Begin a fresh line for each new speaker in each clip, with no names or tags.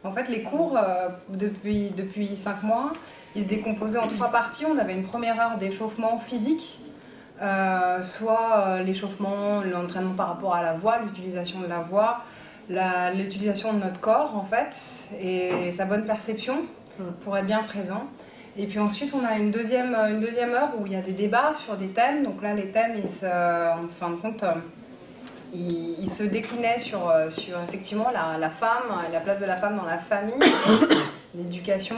En fait, les cours, depuis 5 mois, ils se décomposaient en 3 parties. On avait une première heure d'échauffement physique, soit l'échauffement, l'entraînement par rapport à la voix, l'utilisation de la voix, l'utilisation de notre corps, en fait, et sa bonne perception pour être bien présent. Et puis ensuite, on a une deuxième heure où il y a des débats sur des thèmes. Donc là, les thèmes, en fin de compte, ils se déclinaient sur effectivement la femme, la place de la femme dans la famille, l'éducation,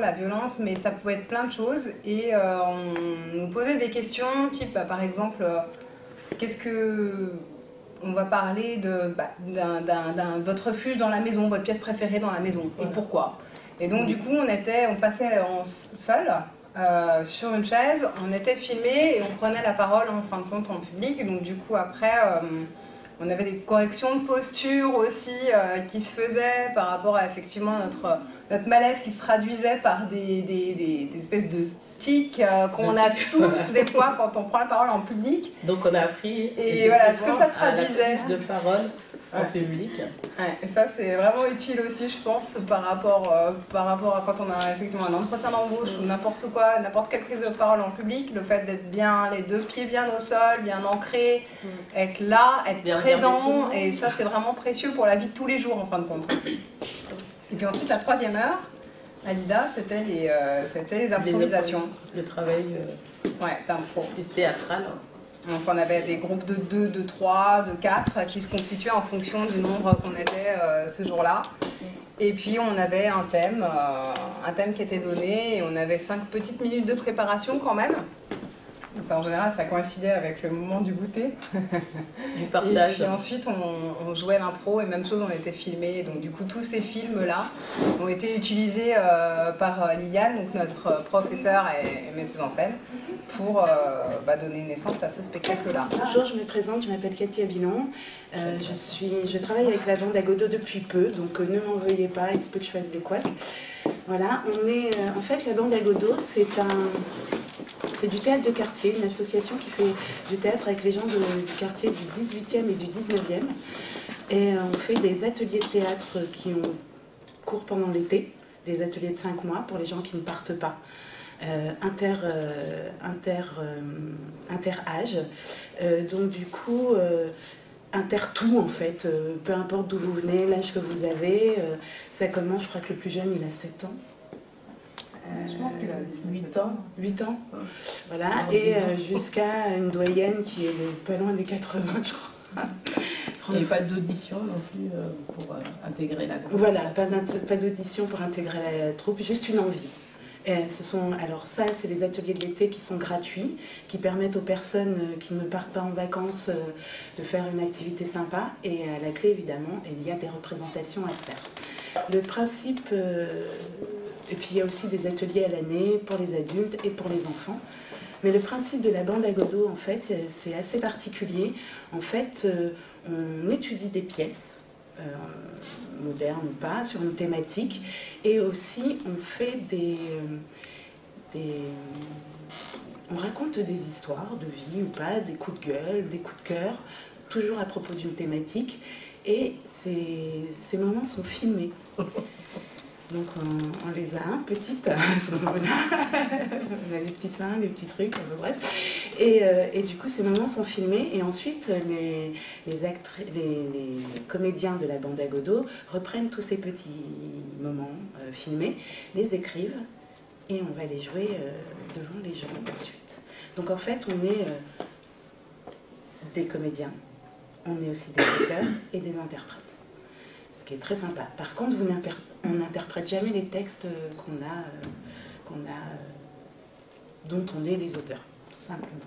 la violence, mais ça pouvait être plein de choses. Et on nous posait des questions, type par exemple, qu'est-ce que... On va parler de votre refuge dans la maison, votre pièce préférée dans la maison, et pourquoi. Et donc du coup, on passait en seul sur une chaise, on était filmé et on prenait la parole en fin de compte en public. Et donc du coup, après... on avait des corrections de posture aussi qui se faisaient par rapport à effectivement notre malaise qui se traduisait par des espèces de tics qu'on a tous des fois quand on prend la parole en public.
Donc on a appris
et voilà, ce que ça traduisait.
La prise de parole en public.
Ouais, et ça c'est vraiment utile aussi, je pense, par rapport à quand on a effectivement un entretien d'embauche ou n'importe quoi, n'importe quelle prise de parole en public, le fait d'être bien, les 2 pieds bien au sol, bien ancrés, être là, être bien présent, et ça c'est vraiment précieux pour la vie de tous les jours en fin de compte. Et puis ensuite la 3e heure, Alida, c'était les improvisations.
Le travail
d'impro.
Plus théâtral.
Donc on avait des groupes de 2, de 3, de 4 qui se constituaient en fonction du nombre qu'on était ce jour-là. Et puis on avait un thème qui était donné et on avait 5 petites minutes de préparation quand même. Ça, en général, ça coïncidait avec le moment du goûter.
Du partage.
Et puis ensuite, on jouait l'impro et même chose, on était filmés. Donc du coup, tous ces films-là ont été utilisés par Liliane, donc notre professeure et metteuse en scène, pour donner naissance à ce spectacle-là.
Bonjour, je me présente, je m'appelle Cathy Abilon. Je travaille avec la bande à Godot depuis peu, donc ne m'en veuillez pas, il se peut que je fasse des couacs. Voilà, en fait, la bande à Godot, c'est du théâtre de quartier, une association qui fait du théâtre avec les gens du quartier du 18e et du 19e. Et on fait des ateliers de théâtre qui ont cours pendant l'été, des ateliers de 5 mois pour les gens qui ne partent pas. Inter-âge. Donc du coup, inter-tout en fait, peu importe d'où vous venez, l'âge que vous avez. Ça commence, je crois que le plus jeune, il a 7 ans.
Je pense qu'il a
8 ans. 8 ans. Voilà, et jusqu'à une doyenne qui est pas loin des 80, je crois.
Il n'y a pas d'audition non plus pour intégrer la troupe.
Voilà, pas d'audition pour intégrer la troupe, juste une envie. Alors ça, c'est les ateliers de l'été qui sont gratuits, qui permettent aux personnes qui ne partent pas en vacances de faire une activité sympa. Et à la clé, évidemment, il y a des représentations à faire. Le principe... Et puis il y a aussi des ateliers à l'année pour les adultes et pour les enfants. Mais le principe de la bande à Godot, en fait, c'est assez particulier. En fait, on étudie des pièces, modernes ou pas, sur une thématique. Et aussi, on fait on raconte des histoires de vie ou pas, des coups de gueule, des coups de cœur, toujours à propos d'une thématique. Et ces moments sont filmés. Donc on les a petites à ce moment-là, on a des petits seins, des petits trucs, bref. Et du coup ces moments sont filmés et ensuite les comédiens de la bande à Godot reprennent tous ces petits moments filmés, les écrivent et on va les jouer devant les gens ensuite. Donc en fait on est des comédiens, on est aussi des auteurs et des interprètes. Ce qui est très sympa. Par contre, on n'interprète jamais les textes dont on est les auteurs, tout simplement.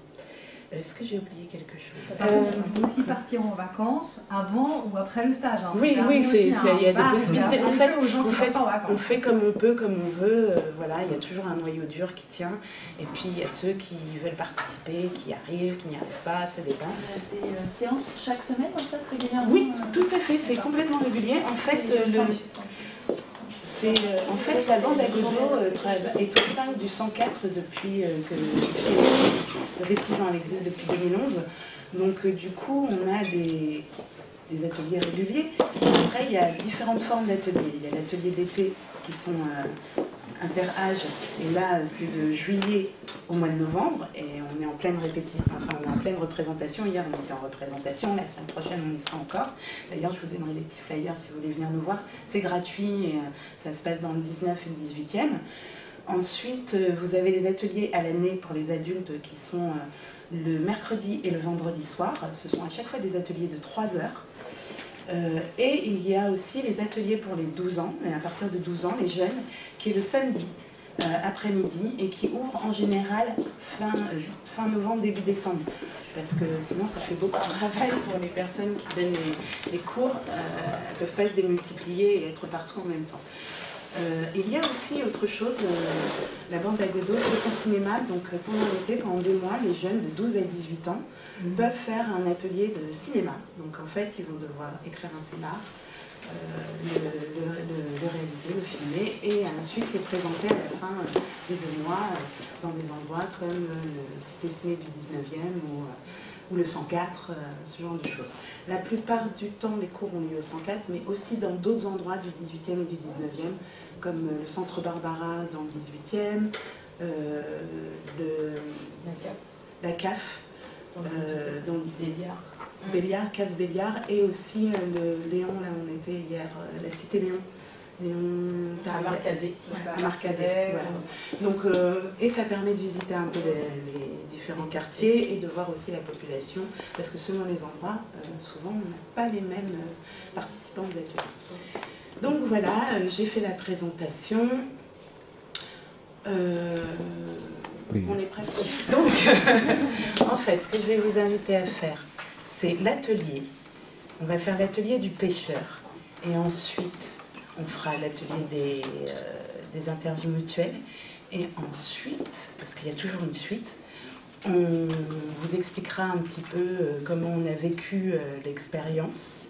Est-ce que j'ai oublié quelque chose?
On peut aussi partir en vacances avant ou après le stage. Hein.
Oui, il y a des possibilités. En fait, on fait comme on peut, comme on veut. Voilà, il y a toujours un noyau dur qui tient. Et puis, il y a ceux qui veulent participer, qui arrivent, qui n'y arrivent pas, ça dépend.
Il y a des séances chaque semaine, en fait, régulièrement?
Oui, tout à fait, c'est complètement régulier. En fait, la bande à Godot est au sein du 104 depuis que ça fait 6 ans, elle existe depuis 2011. Donc du coup, on a des ateliers réguliers. Après, il y a différentes formes d'ateliers. Il y a l'atelier d'été qui sont inter-âge, et là c'est de juillet au mois de novembre, et on est en pleine répétition, enfin on est en pleine représentation. Hier on était en représentation, la semaine prochaine on y sera encore. D'ailleurs je vous donnerai les petits flyers si vous voulez venir nous voir. C'est gratuit et ça se passe dans le 19 et le 18e. Ensuite vous avez les ateliers à l'année pour les adultes qui sont le mercredi et le vendredi soir. Ce sont à chaque fois des ateliers de 3 heures. Et il y a aussi les ateliers pour les 12 ans, et à partir de 12 ans, les jeunes, qui est le samedi après-midi et qui ouvre en général fin novembre, début décembre. Parce que sinon ça fait beaucoup de travail pour les personnes qui donnent les cours. Elles ne peuvent pas se démultiplier et être partout en même temps. Il y a aussi autre chose, la bande à Godot fait son cinéma, donc pendant l'été, pendant 2 mois, les jeunes de 12 à 18 ans peuvent faire un atelier de cinéma. Donc en fait, ils vont devoir écrire un scénar, le réaliser, le filmer, et ensuite c'est présenté à la fin des 2 mois dans des endroits comme le Cité Ciné du 19e ou le 104, ce genre de choses. La plupart du temps, les cours ont lieu au 104, mais aussi dans d'autres endroits du 18e et du 19e, comme le Centre Barbara dans le 18e, la CAF, dans le Béliard, CAF Béliard, et aussi le Léon, là où on était hier, la Cité Léon.
À Marcadet.
À Marcadet, voilà. Donc, et ça permet de visiter un peu les différents quartiers et de voir aussi la population, parce que selon les endroits, souvent on n'a pas les mêmes participants aux ateliers. Donc voilà, j'ai fait la présentation. Oui. On est prêt. Donc, en fait, ce que je vais vous inviter à faire, c'est l'atelier. On va faire l'atelier du pêcheur, et ensuite on fera l'atelier des interviews mutuelles. Et ensuite, parce qu'il y a toujours une suite, on vous expliquera un petit peu comment on a vécu l'expérience.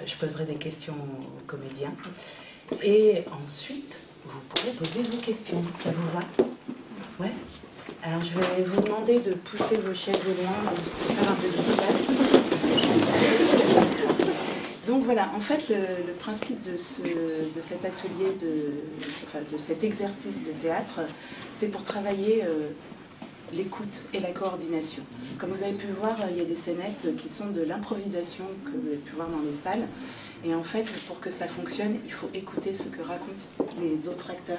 Je poserai des questions aux comédiens. Et ensuite, vous pourrez poser vos questions. Ça vous va? Ouais. Alors, je vais vous demander de pousser vos chaises au loin, de se faire un peu de décalage. Donc voilà, en fait, le principe de cet atelier, de cet exercice de théâtre, c'est pour travailler l'écoute et la coordination. Comme vous avez pu le voir, il y a des scénettes qui sont de l'improvisation que vous avez pu voir dans les salles. Et en fait, pour que ça fonctionne, il faut écouter ce que racontent les autres acteurs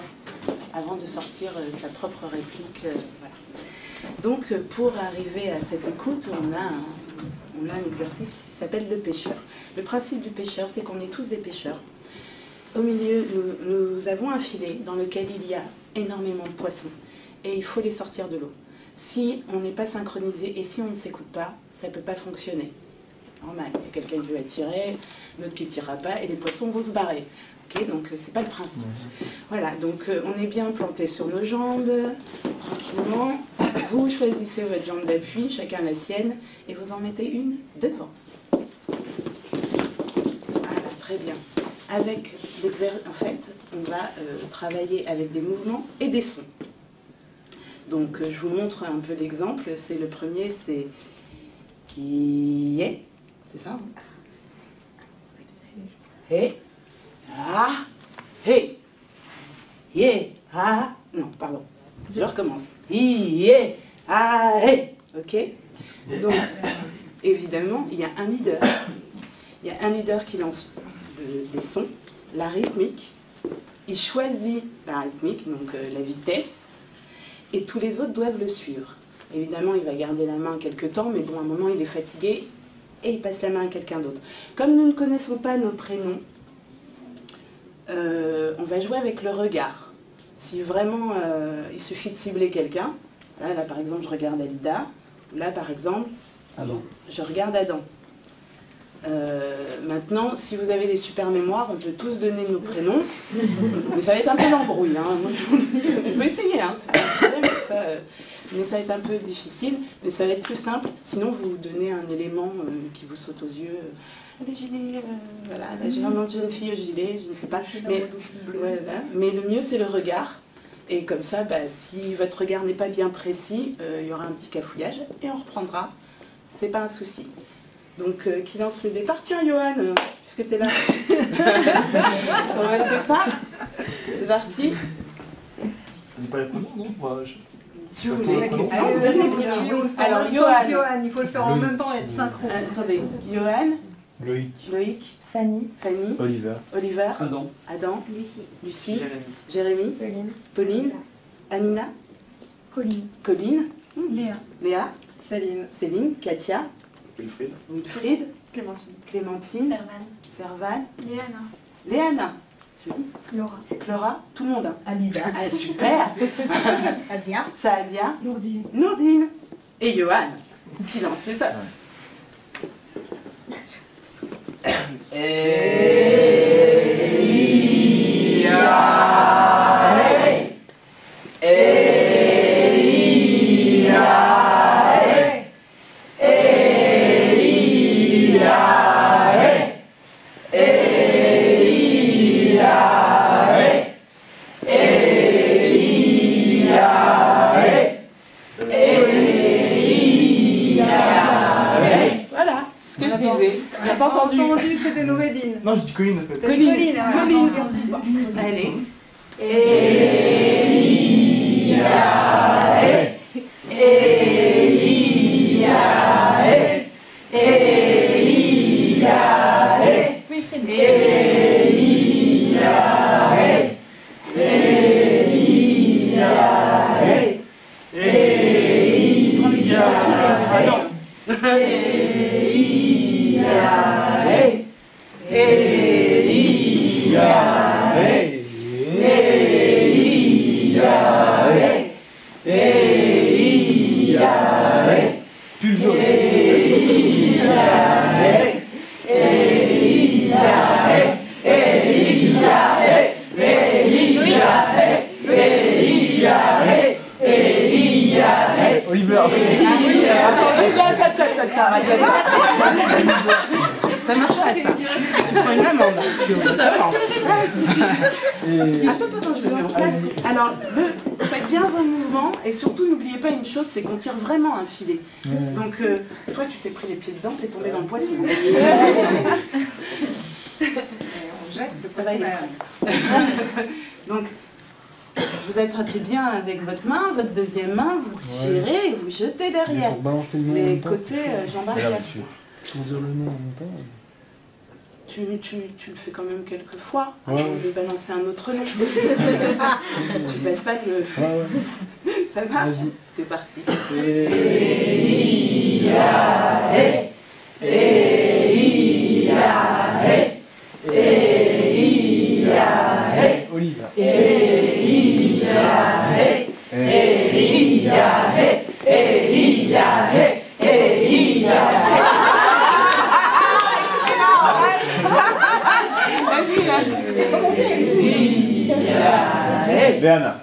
avant de sortir sa propre réplique. Voilà. Donc, pour arriver à cette écoute, on a un exercice qui s'appelle le pêcheur. Le principe du pêcheur, c'est qu'on est tous des pêcheurs. Au milieu, nous avons un filet dans lequel il y a énormément de poissons. Et il faut les sortir de l'eau. Si on n'est pas synchronisé et si on ne s'écoute pas, ça ne peut pas fonctionner. Normal, il y a quelqu'un qui va tirer, l'autre qui ne tirera pas, et les poissons vont se barrer. Okay, donc, c'est pas le principe. Voilà, donc on est bien planté sur nos jambes, tranquillement. Vous choisissez votre jambe d'appui, chacun la sienne, et vous en mettez une devant. Voilà, très bien. Avec en fait, on va travailler avec des mouvements et des sons. Donc, je vous montre un peu l'exemple. C'est le premier, c'est yeah, c'est ça. Hey, ah, hey, yeah, ah. Non, pardon. Je recommence. Yeah, ah, hey. Ok. Donc, évidemment, il y a un leader. Il y a un leader qui lance les sons, la rythmique. Il choisit la rythmique, donc la vitesse. Et tous les autres doivent le suivre. Évidemment, il va garder la main quelque temps, mais bon, à un moment, il est fatigué et il passe la main à quelqu'un d'autre. Comme nous ne connaissons pas nos prénoms, on va jouer avec le regard. Si vraiment, il suffit de cibler quelqu'un, là, par exemple, je regarde Alida, ou là, par exemple, je regarde Adam. Maintenant, si vous avez des super mémoires, on peut tous donner nos prénoms, mais ça va être un peu l'embrouille. Hein. On peut essayer, hein, c'est pas un problème, mais ça va être un peu difficile, mais ça va être plus simple. Sinon, vous donnez un élément qui vous saute aux yeux. Le gilet, voilà, là j'ai vraiment une jeune fille au gilet, je ne sais pas. Mais, voilà. Mais le mieux, c'est le regard. Et comme ça, bah, si votre regard n'est pas bien précis, il y aura un petit cafouillage et on reprendra. C'est pas un souci. Donc, qui lance le départ? Tiens, Johan, puisque tu es là. On va le départ. C'est parti.
C'est pas les prénoms, non?
Si vous voulez.
Alors,
Johan,
il faut le faire en même temps et être synchro.
attendez. Johan,
Loïc,
Loïc,
Fanny,
Fanny,
Oliver,
Oliver,
Adam,
Lucie, Jérémy, Pauline, Anina,
Colline,
Léa,
Céline,
Céline, Katia, Wilfried, Clémentine, Servan, Léana, Laura, tout le monde. Hein.
Alida.
Ah, super.
Sadia,
Saadia, Nourdine et Johan qui lance les top. Voilà, ce que je disais. On n'a pas entendu.
que c'était Noureddine.
Non, j'ai dit Colline en fait.
Colline,
Colline. Allez.
Pull jaune. Oliver.
Ça marche pas, ça. Tu prends une amende. Attends, je me mets en place. Alors, faites bien vos mouvements et surtout n'oubliez pas une chose, c'est qu'on tire vraiment un filet. Donc, toi, tu t'es pris les pieds dedans, t'es tombé dans le poisson. Ça va, il est frais. Donc, vous attrapez bien avec votre main, votre deuxième main, vous tirez et vous jetez derrière.
Pour balancer le nom en
Mais
même temps,
côté Jean-Marc,
pour dire le nom en même temps.
tu le fais quand même quelques fois,
Ouais.
avant de balancer un autre nom. Tu passes pas de...
Ouais.
Ça marche?
Vas-y.
C'est parti.
Oliver. Léana.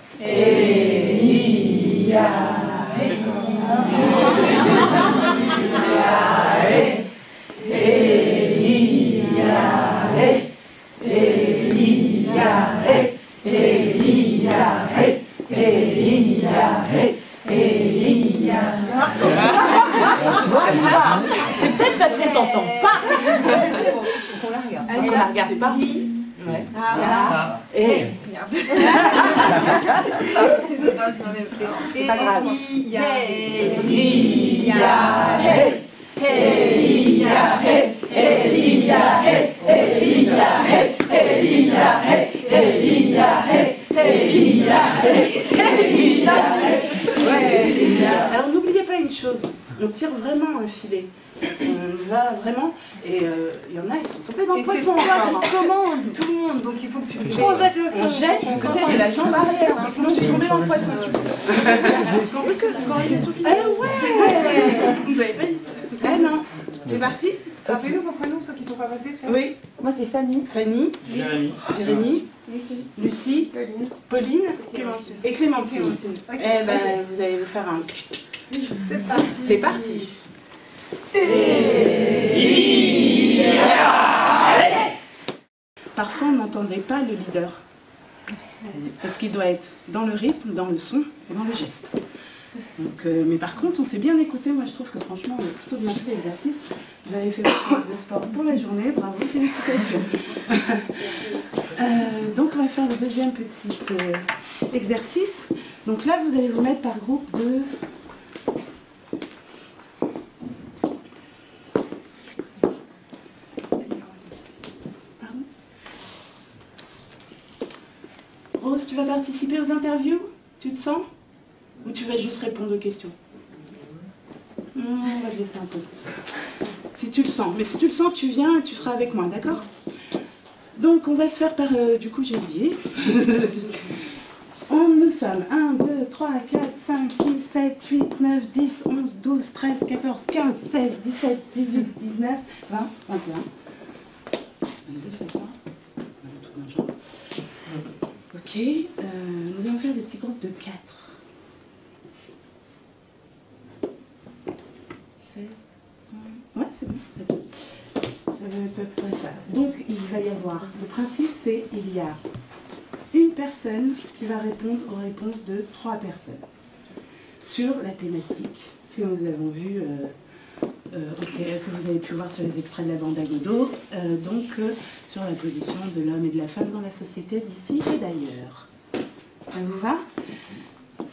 C'est peut-être parce qu'on t'entend pas.
On la regarde.
On la regarde pas. Ouais. Et
C'est
pas grave. Alors n'oubliez pas une chose, on tire vraiment un filet. On va vraiment, et il y en a, ils sont tombés dans le
Et c'est
poisson.
toi qui commande tout le monde, donc il faut que tu projettes le son.
On jette du côté de la jambe arrière, sinon tu tombes dans le poisson.
Parce qu'en plus, encore une fois,
Eh ouais.
vous avez pas dit ça.
Eh non. C'est parti.
Rappelez-nous vos prénoms, ceux qui sont pas passés.
Oui.
moi c'est Fanny,
Fanny, Jérémy, Lucie, Pauline et Clémentine.
Ok.
Eh ben, vous allez vous faire un...
C'est parti.
C'est parti. Parfois, on n'entendait pas le leader. Parce qu'il doit être dans le rythme, dans le son et dans le geste. Donc, mais par contre, on s'est bien écouté. Moi, je trouve que franchement, on a plutôt bien fait l'exercice. Vous avez fait votre séance de sport pour la journée. Bravo, félicitations. Donc, on va faire le deuxième petit exercice. Donc là, vous allez vous mettre par groupe de... Pardon ? Rose, tu vas participer aux interviews ? Tu te sens ? Ou tu vas juste répondre aux questions? On va te laisser un peu. Si tu le sens. Mais si tu le sens, tu viens et tu seras avec moi, d'accord? Donc, on va se faire par... du coup, j'ai oublié. Nous sommes 1, 2, 3, 4, 5, 6, 7, 8, 9, 10, 11, 12, 13, 14, 15, 16, 17, 18, 19, 20, 21. 22, 23. Un truc dans le genre. Ok, nous allons faire des petits groupes de 4. 16. Ouais, c'est bon, ça tient. Donc, il va y avoir, le principe c'est, il y a une personne qui va répondre aux réponses de 3 personnes sur la thématique que nous avons vue, que vous avez pu voir sur les extraits de la bande à Godot, sur la position de l'homme et de la femme dans la société d'ici et d'ailleurs. Ça vous va?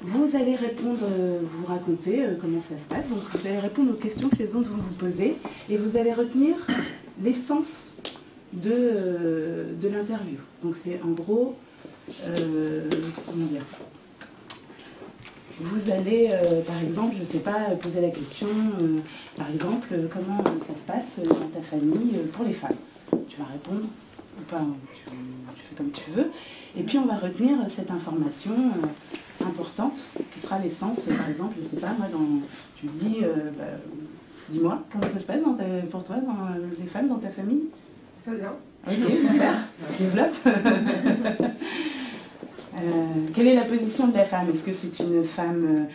Vous allez répondre, vous raconter comment ça se passe. Donc vous allez répondre aux questions que les autres vont vous poser et vous allez retenir l'essence de l'interview. Donc c'est en gros, comment dire, vous allez, par exemple, je ne sais pas, poser la question, par exemple, comment ça se passe dans ta famille pour les femmes. Tu vas répondre ou pas, tu fais comme tu veux. Et puis on va retenir cette information importante, qui sera l'essence, par exemple, je ne sais pas, moi, tu dis, dis-moi, comment ça se passe pour toi, les femmes dans ta famille?
Très bien.
Ok, super, développe. Quelle est la position de la femme? Est-ce que c'est une femme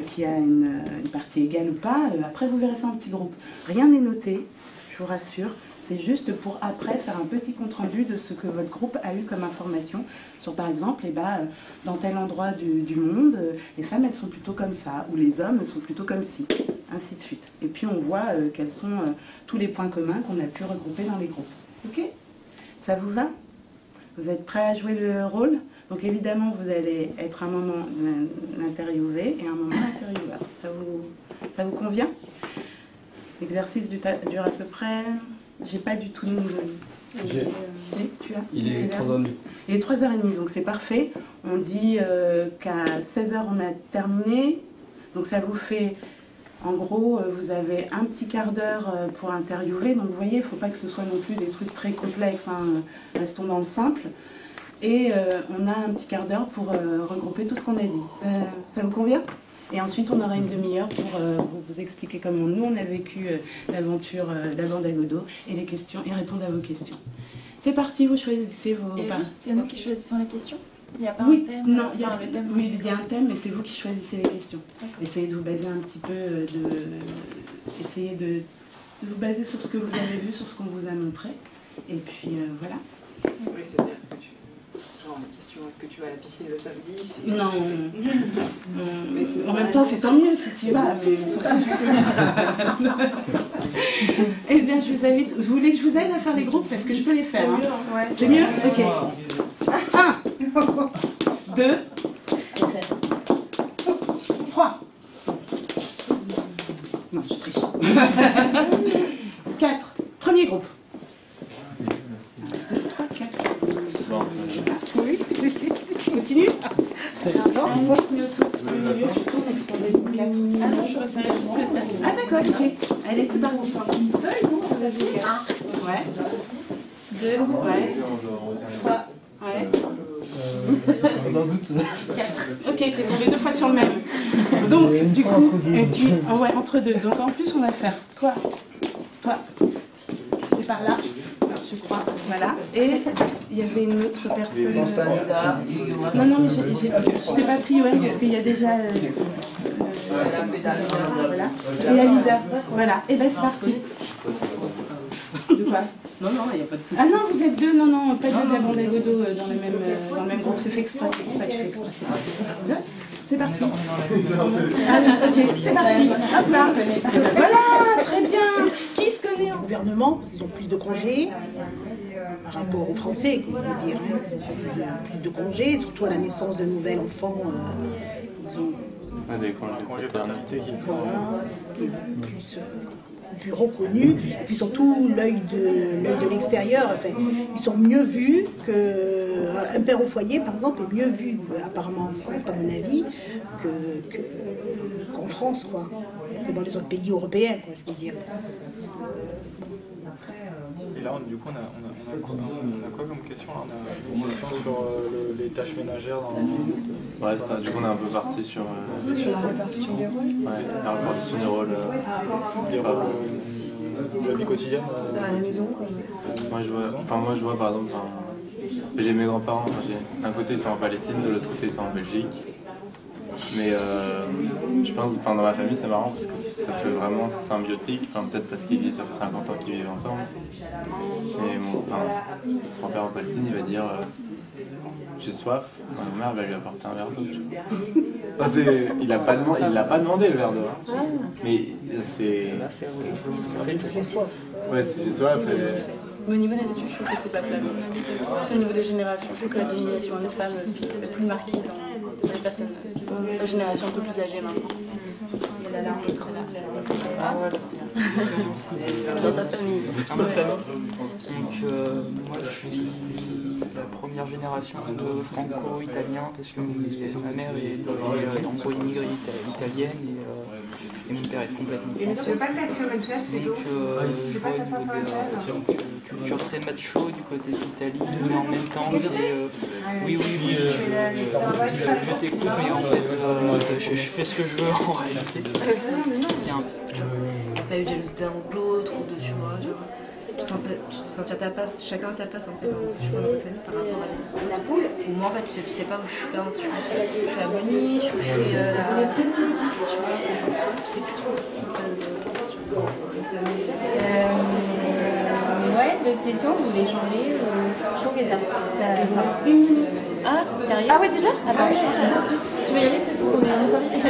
qui a une partie égale ou pas? Après, vous verrez ça en petit groupe. Rien n'est noté, je vous rassure. C'est juste pour après faire un petit compte-rendu de ce que votre groupe a eu comme information sur, par exemple, dans tel endroit du monde, les femmes, elles sont plutôt comme ça, ou les hommes sont plutôt comme ci, ainsi de suite. Et puis, on voit quels sont tous les points communs qu'on a pu regrouper dans les groupes. Ok? Ça vous va? Vous êtes prêts à jouer le rôle? Donc, évidemment, vous allez être un moment l'interviewé et un moment l'intervieweur. Ça vous convient? L'exercice dure à peu près... J'ai pas du tout de... Tu as?
Il est 3h30.
Il est 3h30, donc c'est parfait. On dit qu'à 16h, on a terminé. Donc ça vous fait... En gros, vous avez un petit quart d'heure pour interviewer. Donc vous voyez, il ne faut pas que ce soit non plus des trucs très complexes. Hein. Restons dans le simple. Et on a un petit quart d'heure pour regrouper tout ce qu'on a dit. Ça vous convient? Et ensuite, on aura une demi-heure pour vous expliquer comment nous, on a vécu l'aventure de la bande à Godot et les questions, et répondre à vos questions. C'est parti, vous choisissez vos...
Et juste, c'est nous qui choisissons les questions? Il n'y a pas
Oui,
un thème?
non,
Le thème,
oui, il y a un thème, mais c'est vous qui choisissez les questions. Essayez de vous baser un petit peu, essayez de vous baser sur ce que vous avez vu, sur ce qu'on vous a montré. Et puis, voilà.
Oui, c'est bien ce que tu... Genre, la question, est-ce que tu vas à la piscine le samedi?
Non. Mais en même temps, c'est tant mieux si tu y vas. Eh bien, je vous invite... Vous voulez que je vous aide à faire les groupes? Parce que je peux les faire. C'est mieux, ok. 1, 2, 3. Non, je triche. 4. Premier groupe. 1, 2, 3, 4. Oui, continue.
Ah non, je ressens juste le cercle.
Ah d'accord, ok. Allez, c'est parti. Une feuille, non? Vous avez 1. Ouais.
2.
Ouais.
3.
Ouais.
On en doute.
4. Ok, t'es tombé 2 fois sur le même. Donc, du coup, et puis, ouais, entre deux. Donc en plus, on va faire toi. C'est par là, je crois. Voilà. Et il y avait une autre personne. Non, mais je t'ai pas pris, ouais, parce qu'il y a déjà. Voilà. Et Alida. Voilà. Et ben c'est parti. De quoi?
Non, il n'y a pas de souci.
Ah non, vous êtes deux, non, pas deux de la bande à Godot dans le même groupe, c'est fait exprès, c'est pour ça que je fais exprès.
C'est parti. Ok, c'est parti. Hop là. Voilà, très bien. Qui se connaît en gouvernement? Parce qu'ils ont plus de congés par rapport aux Français, je veux dire. Hein. Plus de congés, surtout à la naissance de nouvel enfant. Ils ont
des congés paternité qui
est plus reconnu, et puis surtout l'œil de l'extérieur, enfin, ils sont mieux vus qu'un père au foyer, par exemple, est mieux vu, apparemment, c'est pas mon avis, qu'en France, quoi, que dans les autres pays européens, quoi, je veux dire.
Et là, du coup, on a quoi comme question là? On a une question sur les tâches ménagères dans...
Ouais, du coup, on est un peu parti sur
la répartition des rôles.
Ouais, la répartition des rôles.
Des rôles de la vie quotidienne.
À la maison, quoi.
Moi, je vois par exemple, j'ai mes grands-parents, d'un côté ils sont en Palestine, de l'autre côté ils sont en Belgique. Mais je pense, dans ma famille c'est marrant parce que ça fait vraiment symbiotique, peut-être parce ça fait 50 ans qu'ils vivent ensemble. Et mon grand-père en Palestine il va dire j'ai soif, ma mère va lui apporter un verre d'eau. Il l'a pas demandé le verre d'eau, hein. Mais c'est
J'ai soif.
Ouais, c'est j'ai soif.
Mais au niveau des études, je trouve que c'est pas plat. C'est plus au niveau des générations. Je trouve que la domination des femmes est plus marquée dans les personnes de génération un peu plus âgées maintenant. Il y a l'alarme de dans ta famille.
Dans ma famille. Donc, moi, je suis la première génération de franco-italien parce que ma mère est d'origine immigrée italienne et mon père est complètement français.
Tu veux pas te mettre sur une chaise plutôt?
Je vois une culture très macho du côté d'Italie, mais en même temps, oui, je t'écoute, mais en fait, je fais ce que je veux en réalité.
Pas eu de jalousie d'un ou de l'autre, ou de, tu vois, tu te sens à ta place, chacun à sa place en fait, dans notre famille par rapport à la poule. Ou moi en fait, tu sais pas où je suis, je suis à Bonny, je suis là, tu sais plus trop qui
Ouais, d'autres questions, vous voulez changer Je trouve que ça
Ah, sérieux?
Ah ouais, déjà? Attends, tu veux y aller peut-être parce qu'on est en service.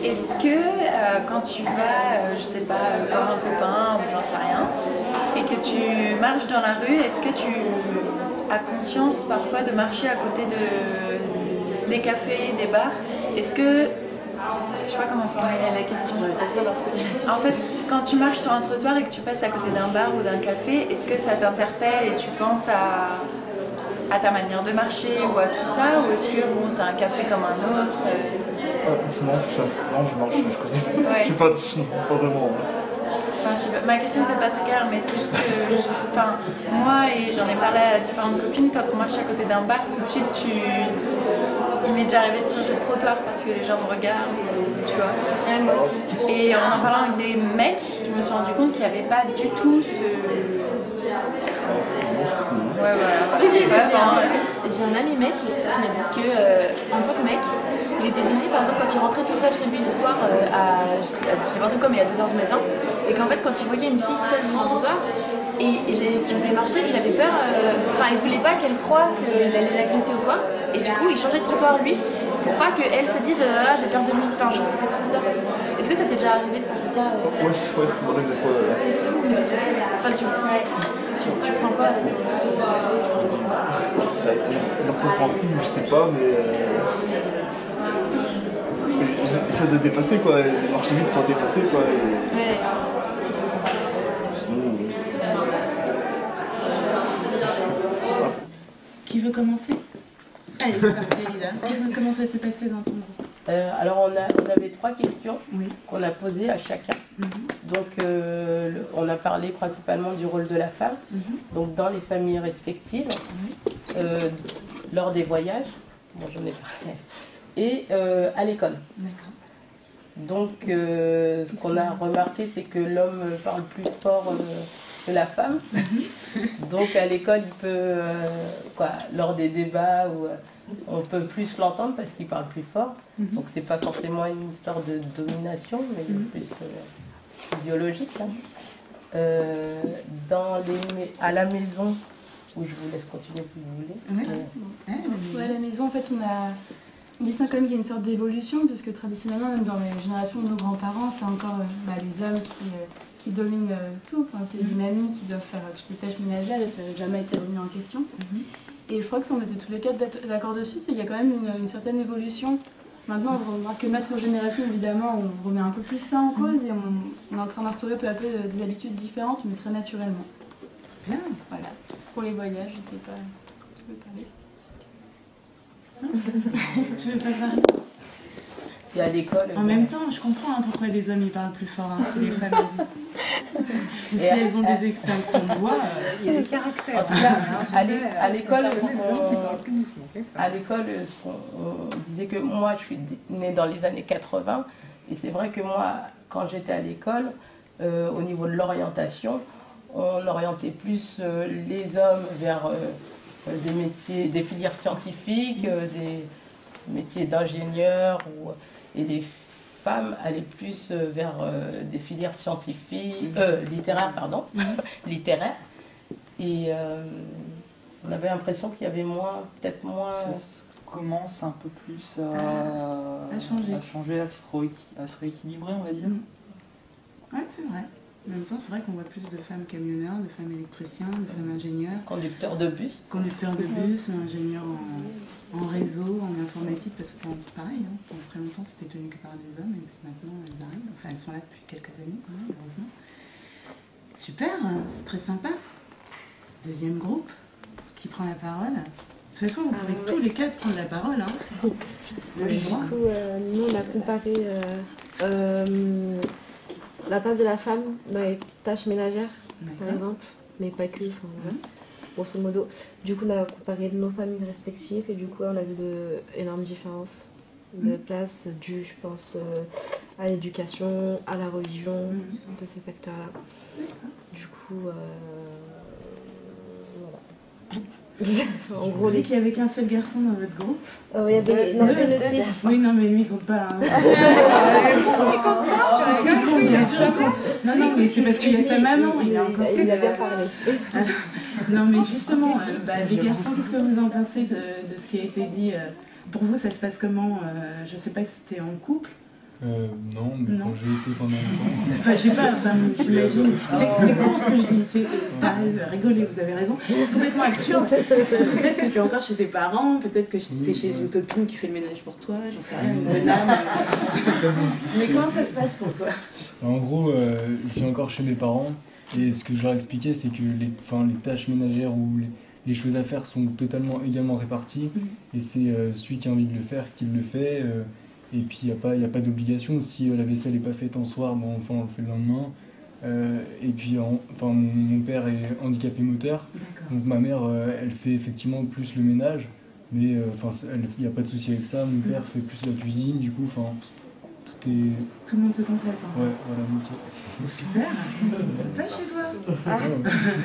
Est-ce que quand tu vas, je sais pas, voir un copain ou j'en sais rien, et que tu marches dans la rue, est-ce que tu as conscience parfois de marcher à côté des cafés, des bars? Est-ce que... Je sais pas comment formuler la question. En fait, quand tu marches sur un trottoir et que tu passes à côté d'un bar ou d'un café, est-ce que ça t'interpelle et tu penses à ta manière de marcher ou à tout ça, ou est-ce que bon, c'est un café comme un autre?
Non, je marche, je sais pas vraiment.
Enfin, je sais pas, ma question n'était pas très claire, mais c'est juste que moi, et j'en ai parlé à différentes copines, quand on marche à côté d'un bar, tout de suite, il m'est déjà arrivé de changer de trottoir parce que les gens me regardent, tu vois.
Ouais, moi aussi.
Et en parlant avec des mecs, je me suis rendu compte qu'il n'y avait pas du tout ce... Ouais, voilà.
J'ai un ami mec aussi qui m'a dit que, en tant que mec, il était gêné par exemple quand il rentrait tout seul chez lui le soir n'importe quoi mais à 2h du matin, et qu'en fait quand il voyait une fille seule sur un trottoir et qui voulait marcher, il avait peur, il voulait pas qu'elle croie qu'il allait l'agresser ou quoi, et du coup il changeait de trottoir lui pour pas qu'elle se dise ah j'ai peur de lui, genre c'était trop bizarre. Est-ce que ça t'est déjà arrivé de penser ça?
Ouais, c'est vrai des fois.
C'est fou, mais c'est trop fou. Tu ressens quoi?
Je sais pas, mais j'essaie de dépasser quoi, marcher vite pour dépasser quoi.
Ouais.
Sinon,
Qui veut commencer? Allez, c'est parti, Elida. Comment ça s'est passé dans ton groupe?
Alors on avait 3 questions qu'on a posées à chacun. Donc on a parlé principalement du rôle de la femme, donc dans les familles respectives, lors des voyages, bon j'en ai parlé, et à l'école. Donc ce qu'on a remarqué, c'est que l'homme parle plus fort que la femme. Donc à l'école il peut, lors des débats, ou on peut plus l'entendre parce qu'il parle plus fort. Donc c'est pas forcément une histoire de domination, mais plus physiologique. Hein. À la maison, où je vous laisse continuer si vous voulez.
À la maison, en fait, on dit ça quand même qu'il y a une sorte d'évolution, puisque traditionnellement, même dans les générations de nos grands-parents, c'est encore les hommes qui dominent tout. Enfin, c'est les mamies qui doivent faire toutes les tâches ménagères et ça n'a jamais été remis en question. Et je crois que ça, on était tous les quatre d'accord dessus, c'est qu'il y a quand même une certaine évolution. Maintenant, on remarque que notre génération, évidemment, on remet un peu plus ça en cause et on est en train d'instaurer peu à peu des habitudes différentes, mais très naturellement.
Bien.
Voilà. Pour les voyages, je sais pas. Tu veux parler?
Tu veux pas parler?
Et à l'école.
En même temps, je comprends pourquoi les hommes ils parlent plus fort, hein, c'est les femmes. Ou si elles ont des extinctions de voix.
Il y a des caractères.
En tout cas, à l'école, on disait que moi, je suis née dans les années 80. Et c'est vrai que moi, quand j'étais à l'école, au niveau de l'orientation, on orientait plus les hommes vers des métiers, des filières scientifiques, des métiers d'ingénieur, et les femmes allaient plus vers des filières scientifiques, littéraires, pardon, littéraires. Et on avait l'impression qu'il y avait peut-être moins...
Ça commence un peu plus à changer, à se rééquilibrer, on va dire.
Ouais, c'est vrai. En même temps, c'est vrai qu'on voit plus de femmes camionneurs, de femmes électriciens, de femmes ingénieurs.
Conducteurs de bus.
Conducteurs de bus, ingénieurs en réseau, en informatique, parce que pareil, hein, pendant très longtemps c'était tenu que par des hommes, et puis maintenant elles arrivent. Enfin, elles sont là depuis quelques années, quand même, heureusement. Super, c'est très sympa. Deuxième groupe qui prend la parole. De toute façon, vous pouvez tous les quatre prendre la parole. Hein.
Du coup, nous on a comparé la place de la femme dans les tâches ménagères, par exemple, mais pas que, enfin, voilà, grosso modo. Du coup, on a comparé nos familles respectives et du coup, on a vu d'énormes différences de place dues, je pense, à l'éducation, à la religion, de ces facteurs-là. Du coup, voilà.
En gros, qu'il n'y avait qu'un seul garçon dans votre groupe.
Il y avait non, aussi.
Oui, non, mais lui, il compte pas. Hein. Bien sûr, il compte. Non, mais c'est parce qu'il y a sa maman. Il
a bien parlé.
Non, mais justement, les garçons, qu'est-ce que vous en pensez de ce qui a été dit? Pour vous, ça se passe comment? Je ne sais pas si c'était en couple.
Non, mais quand j'ai été pendant longtemps.
Enfin, je sais pas, j'imagine. C'est con ce que je dis. T'as rigolé, vous avez raison. C'est complètement absurde. Peut-être que tu es encore chez tes parents, peut-être que tu es chez une copine qui fait le ménage pour toi, j'en sais rien, une bonne âme. Mais comment ça se passe pour toi?
En gros, je vis encore chez mes parents. Et ce que je leur expliquais, c'est que les tâches ménagères ou les choses à faire sont totalement également réparties. Et c'est celui qui a envie de le faire qui le fait. Et puis il n'y a pas d'obligation. Si la vaisselle n'est pas faite en soir, on le fait le lendemain. Et puis mon père est handicapé moteur. Donc ma mère, elle fait effectivement plus le ménage. Mais il n'y a pas de souci avec ça. Mon père fait plus la cuisine. Du coup, tout
le monde se complète. Hein.
Ouais, voilà, nickel.
C'est super. Va chez toi.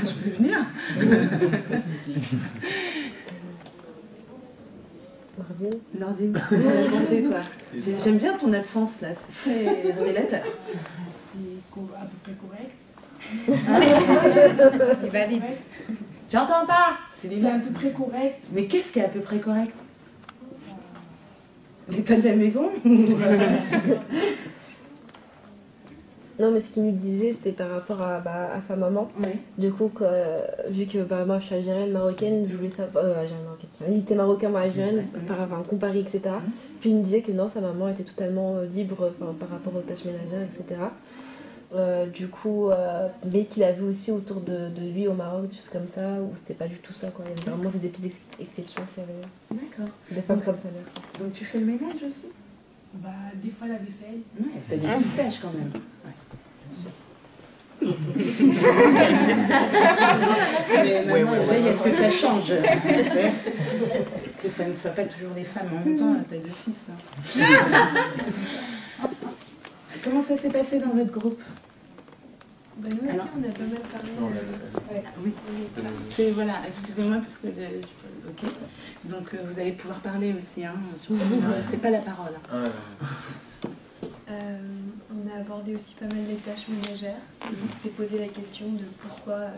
Je peux venir.
Pas de souci.
Nordine, qu'en pensez toi? J'aime bien ton absence là, c'est très révélateur.
C'est à peu près correct.
Il valide.
J'entends pas.
C'est à peu près correct.
Mais qu'est-ce qui est à peu près correct? L'état de la maison?
Non, mais ce qu'il nous disait, c'était par rapport à sa maman.
Oui.
Du coup, vu que moi je suis algérienne, marocaine, je voulais savoir. Algérienne, marocaine. Il était marocain, moi algérienne, comparé, etc. Puis il me disait que non, sa maman était totalement libre par rapport aux tâches ménagères, etc. Du coup, mais qu'il a vu aussi autour de lui au Maroc, des choses comme ça, où c'était pas du tout ça, quoi. Vraiment, c'est des petites exceptions qu'il y avait.
D'accord.
Des femmes comme ça.
Donc tu fais le ménage aussi?
Des fois la vaisselle.
Ouais, t'as des petites tâches quand même. Mais maintenant, il y a ce que ça change. Que ça ne soit pas toujours les femmes en même temps, la taille de 6. Hein. Comment ça s'est passé dans votre groupe?
Bah, nous aussi,
Alors,
on a pas mal parlé.
oui, c'est voilà, excusez-moi parce que ok. Donc vous allez pouvoir parler aussi, hein. C'est pas la parole.
On a abordé aussi pas mal les tâches ménagères. On s'est posé la question de pourquoi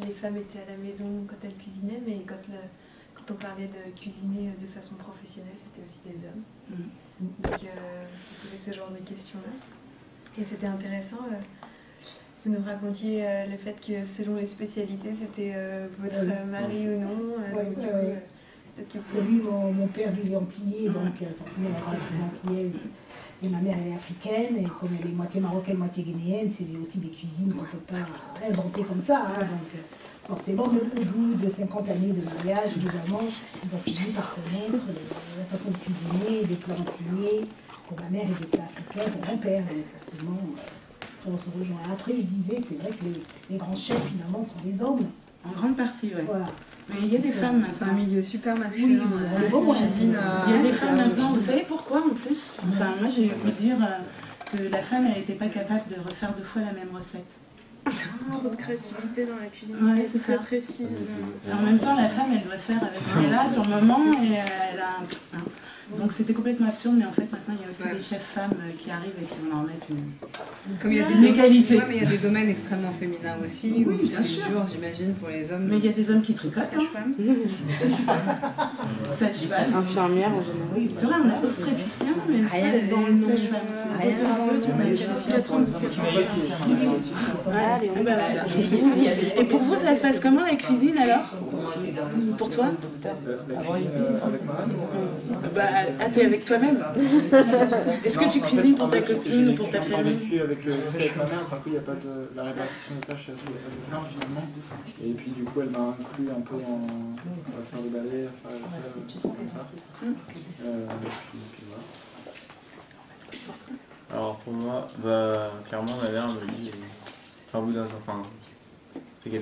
les femmes étaient à la maison quand elles cuisinaient, mais quand on parlait de cuisiner de façon professionnelle, c'était aussi des hommes. Donc on s'est posé ce genre de questions-là. Et c'était intéressant. Vous nous racontiez le fait que selon les spécialités, c'était votre mari ou non.
Oui, mon père lui est antillais, donc forcément il a plus antillaise. Et ma mère elle est africaine, et comme elle est moitié marocaine, moitié guinéenne, c'est aussi des cuisines qu'on ne peut pas inventer comme ça. Hein, donc forcément, au bout de 50 années de mariage, évidemment, ils ont fini par connaître la façon de cuisiner, des plats antillais, pour ma mère et des plats africains pour mon père. Donc forcément, on se rejoint. Après, il disait que c'est vrai que les grands chefs, finalement, sont des hommes.
En grande partie, oui.
Voilà.
Mais il y a des femmes maintenant.
C'est un milieu super masculin.
Il y a des femmes maintenant. Vous savez pourquoi en plus? Enfin, moi j'ai pu dire que la femme, elle n'était pas capable de refaire 2 fois la même recette.
Trop de créativité dans la cuisine,
c'est
très
ça.
précise.
Et en même temps, la femme, elle doit faire avec ce qu'elle a sur le moment et elle a un... Donc c'était complètement absurde, mais en fait maintenant il y a aussi des chefs femmes qui arrivent et qui vont leur mettre une égalité.
Mais il y a des domaines extrêmement féminins aussi,
oui,
où
bien
c'est
sûr.
dur, j'imagine, pour les hommes.
Mais il y a des hommes qui tricotent. Sage-femme.
Infirmière en général.
Oui, c'est vrai, on a obstétricien, mais
rien dans le nom. Rien dans le
nom. Et pour vous, ça se passe comment la cuisine alors? Pour toi? Ah, t'es avec toi-même? Est-ce que tu cuisines pour ta copine ou pour ta famille?
Avec ma mère, par contre, il n'y a pas de... La répartition des tâches est assez simple, finalement. Et puis, du coup, elle m'a inclus un peu à faire le balai, à faire la salle, comme ça. Puis voilà.
Alors, pour moi, clairement, ma mère me dit... Enfin, au bout d'un... Enfin, ça fait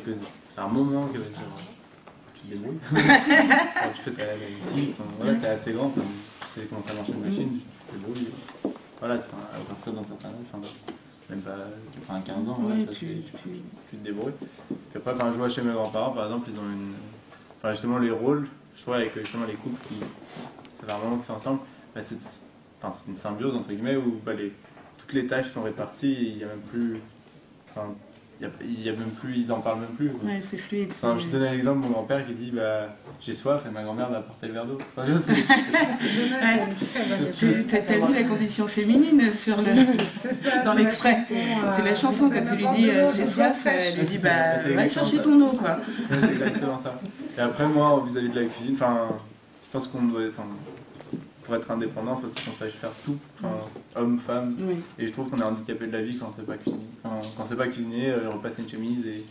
un moment qu'elle va dire... Tu te débrouilles. Tu fais ta lessive, voilà, t'es assez grand, tu sais comment ça marche une machine, tu te débrouilles. Voilà, à partir d'un certain âge, même pas 15 ans,
ouais,
tu te débrouilles. Puis après, je vois chez mes grands-parents, par exemple, ils ont une... Enfin, justement, les rôles, je trouve avec justement les couples qui... Ça fait un moment que c'est ensemble, c'est une symbiose, entre guillemets, où toutes les tâches sont réparties et il n'y a même plus... Il y a même plus, ils en parlent même plus.
Ouais, c'est fluide.
Enfin, je te donne l'exemple de mon grand-père qui dit j'ai soif et ma grand-mère m'a apporté le verre d'eau. Enfin,
t'as vu la condition féminine sur dans l'extrait. C'est la chanson quand tu lui dis j'ai soif, elle lui dit va chercher ton eau quoi.
C'est exactement ça. Et après moi vis-à-vis de la cuisine, je pense qu'on doit, pour être indépendant, il faut qu'on sache faire tout, homme, femme. Oui. Et je trouve qu'on est handicapé de la vie quand on ne sait pas cuisiner. Quand on ne sait pas cuisiner, repasser une chemise. Et...